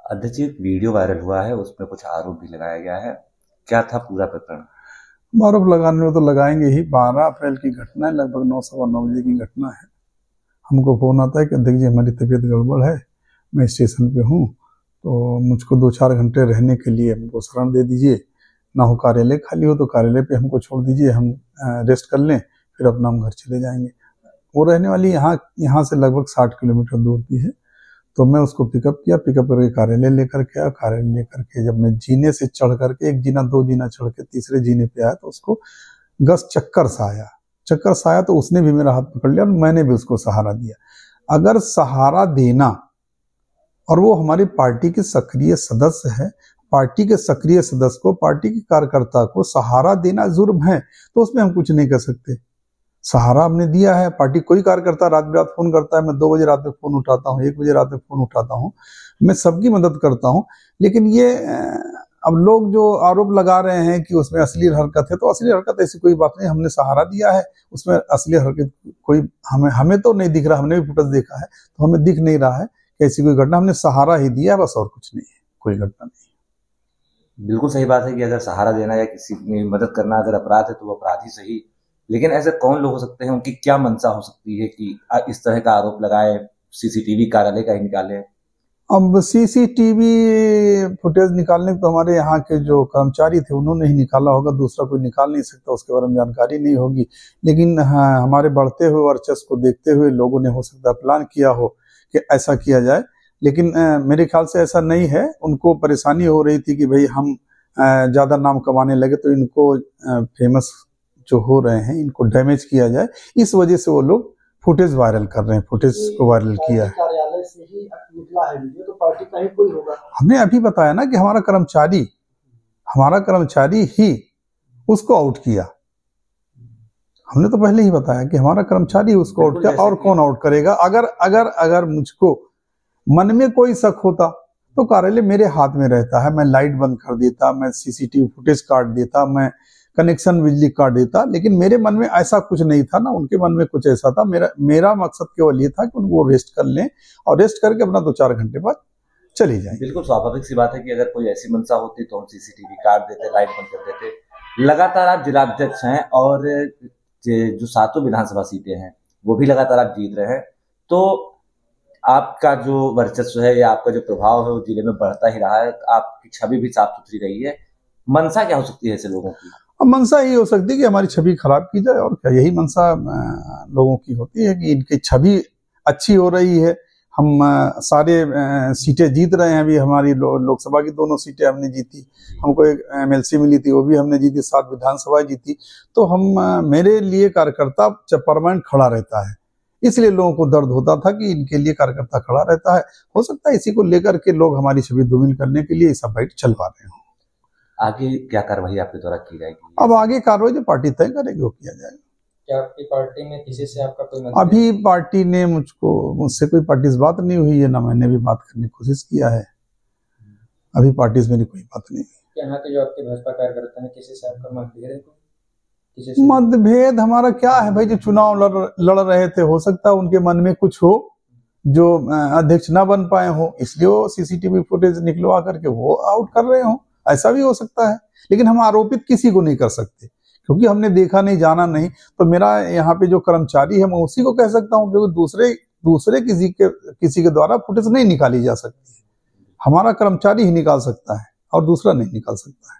अध्यक्ष जी, एक video viral हुआ है, उसमें कुछ आरोप भी लगाया गया है। क्या था पूरा प्रकरण? आरोप लगाने में तो लगाएंगे ही। 12 अप्रैल की घटना है, लगभग 9:15 बजे की घटना है। हमको फोन आता है कि अध्यक्ष जी हमारी तबीयत गड़बड़ है, मैं स्टेशन पे हूँ, तो मुझको 2-4 घंटे रहने के लिए हमको शरण दे दीजिए, ना हो कार्यालय खाली हो तो कार्यालय पे हमको छोड़ दीजिए, हम रेस्ट कर लें, फिर अपना हम घर चले जाएंगे। वो रहने वाली यहाँ से लगभग 60 किलोमीटर दूर की है। तो मैं उसको पिकअप किया, पिकअप करके कार्यालय लेकर के आया। कार्यालय लेकर के जब मैं जीने से चढ़ करके, एक जीना 2 जीना चढ़ के तीसरे जीने पे आया, तो उसको गस चक्कर सा आया तो उसने भी मेरा हाथ पकड़ लिया और मैंने भी उसको सहारा दिया। अगर सहारा देना, और वो हमारी पार्टी के सक्रिय सदस्य है, पार्टी के सक्रिय सदस्य को, पार्टी के कार्यकर्ता को सहारा देना जुर्म है, तो उसमें हम कुछ नहीं कर सकते। सहारा हमने दिया है। पार्टी कोई कार्यकर्ता रात बिरात फोन करता है, मैं 2 बजे रात में फोन उठाता हूँ, 1 बजे रात में फोन उठाता हूँ, मैं सबकी मदद करता हूँ। लेकिन ये अब लोग जो आरोप लगा रहे हैं कि उसमें अश्लील हरकत है, तो अश्लील हरकत ऐसी कोई बात नहीं। हमने सहारा दिया है, उसमें अश्लील हरकत कोई हमें तो नहीं दिख रहा। हमने भी फुटेज देखा है तो हमें दिख नहीं रहा है कि ऐसी कोई घटना। हमने सहारा ही दिया है बस, और कुछ नहीं है, कोई घटना नहीं। बिल्कुल सही बात है कि अगर सहारा देना या किसी की मदद करना अगर अपराध है तो वो अपराध ही सही। लेकिन ऐसे कौन लोग हो सकते हैं, उनकी क्या मंशा हो सकती है कि इस तरह का आरोप लगाए, सीसीटीवी कार्यालय का ही निकाले? अब सीसीटीवी फुटेज निकालने को तो हमारे यहाँ के जो कर्मचारी थे उन्होंने ही निकाला होगा, दूसरा कोई निकाल नहीं सकता, उसके बारे में जानकारी नहीं होगी। लेकिन हाँ, हमारे बढ़ते हुए वर्चस्व को देखते हुए लोगों ने हो सकता है प्लान किया हो कि ऐसा किया जाए। लेकिन मेरे ख्याल से ऐसा नहीं है। उनको परेशानी हो रही थी कि भाई हम ज्यादा नाम कमाने लगे तो इनको फेमस जो हो रहे हैं इनको डैमेज किया जाए, इस वजह से वो लोग फुटेज वायरल कर रहे हैं, फुटेज को वायरल किया है। कार्यालय से ही निकला है वीडियो, तो पार्टी का ही कोई होगा। हमने अभी बताया ना कि हमारा कर्मचारी ही उसको आउट किया। हमने तो पहले ही बताया कि हमारा कर्मचारी उसको आउट किया, और कौन आउट करेगा। अगर मुझको मन में कोई शक होता तो कार्यालय मेरे हाथ में रहता है, मैं लाइट बंद कर देता, मैं सीसीटीवी फुटेज काट देता, मैं कनेक्शन बिजली काट देता। लेकिन मेरे मन में ऐसा कुछ नहीं था ना, उनके मन में कुछ ऐसा था। मेरा मकसद केवल ये था कि उनको रेस्ट कर लें और रेस्ट करके अपना 2-4 घंटे बाद चली जाए। बिल्कुल स्वाभाविक सी बात है कि अगर कोई ऐसी मंशा होती तो हम सीसीटीवी काट देते, लाइट बंद कर देते। लगातार आप जिलाध्यक्ष हैं और जो 7 विधानसभा सीटें हैं वो भी लगातार आप जीत रहे हैं, तो आपका जो वर्चस्व है या आपका जो प्रभाव है वो जिले में बढ़ता ही रहा है, आपकी छवि भी साफ सुथरी रही है। मंशा क्या हो सकती है ऐसे लोगों की? अब मंशा यही हो सकती है कि हमारी छवि खराब की जाए, और क्या। यही मंशा लोगों की होती है कि इनकी छवि अच्छी हो रही है। हम सारे सीटें जीत रहे हैं। अभी हमारी लोकसभा की दोनों सीटें हमने जीती, हमको एक एमएलसी मिली थी, वो भी हमने जीती, 7 विधानसभा जीती। तो हम मेरे लिए कार्यकर्ता परमानेंट खड़ा रहता है, इसलिए लोगों को दर्द होता था कि इनके लिए कार्यकर्ता खड़ा रहता है। हो सकता है इसी को लेकर के लोग हमारी छवि धूमिल करने के लिए सब फाइट चलवा रहे हो। आगे क्या कार्रवाई आपके द्वारा की जाएगी? अब आगे कार्रवाई जो पार्टी तय करेगी वो किया जाएगा। क्या आपकी पार्टी में किसी से आपका कोई मतभेद? अभी पार्टी ने मुझसे कोई पार्टी से बात नहीं हुई है, ना मैंने भी बात करने की कोशिश किया है। अभी पार्टी से मेरी कोई बात नहीं हुई। क्या यहाँ के जो आपके भाजपा कार्यकर्ता हैं, किसी से आपका मतभेद है? किसी से मतभेद हमारा क्या है भाई, जो चुनाव लड़ रहे थे, हो सकता है उनके मन में कुछ हो जो अध्यक्ष ना बन पाए हो, इसलिए वो सीसीटीवी फुटेज निकलवा करके वो आउट कर रहे हो, ऐसा भी हो सकता है। लेकिन हम आरोपित किसी को नहीं कर सकते, क्योंकि हमने देखा नहीं, जाना नहीं। तो मेरा यहाँ पे जो कर्मचारी है मैं उसी को कह सकता हूँ, क्योंकि दूसरे किसी के द्वारा फुटेज नहीं निकाली जा सकती है। हमारा कर्मचारी ही निकाल सकता है और दूसरा नहीं निकाल सकता है।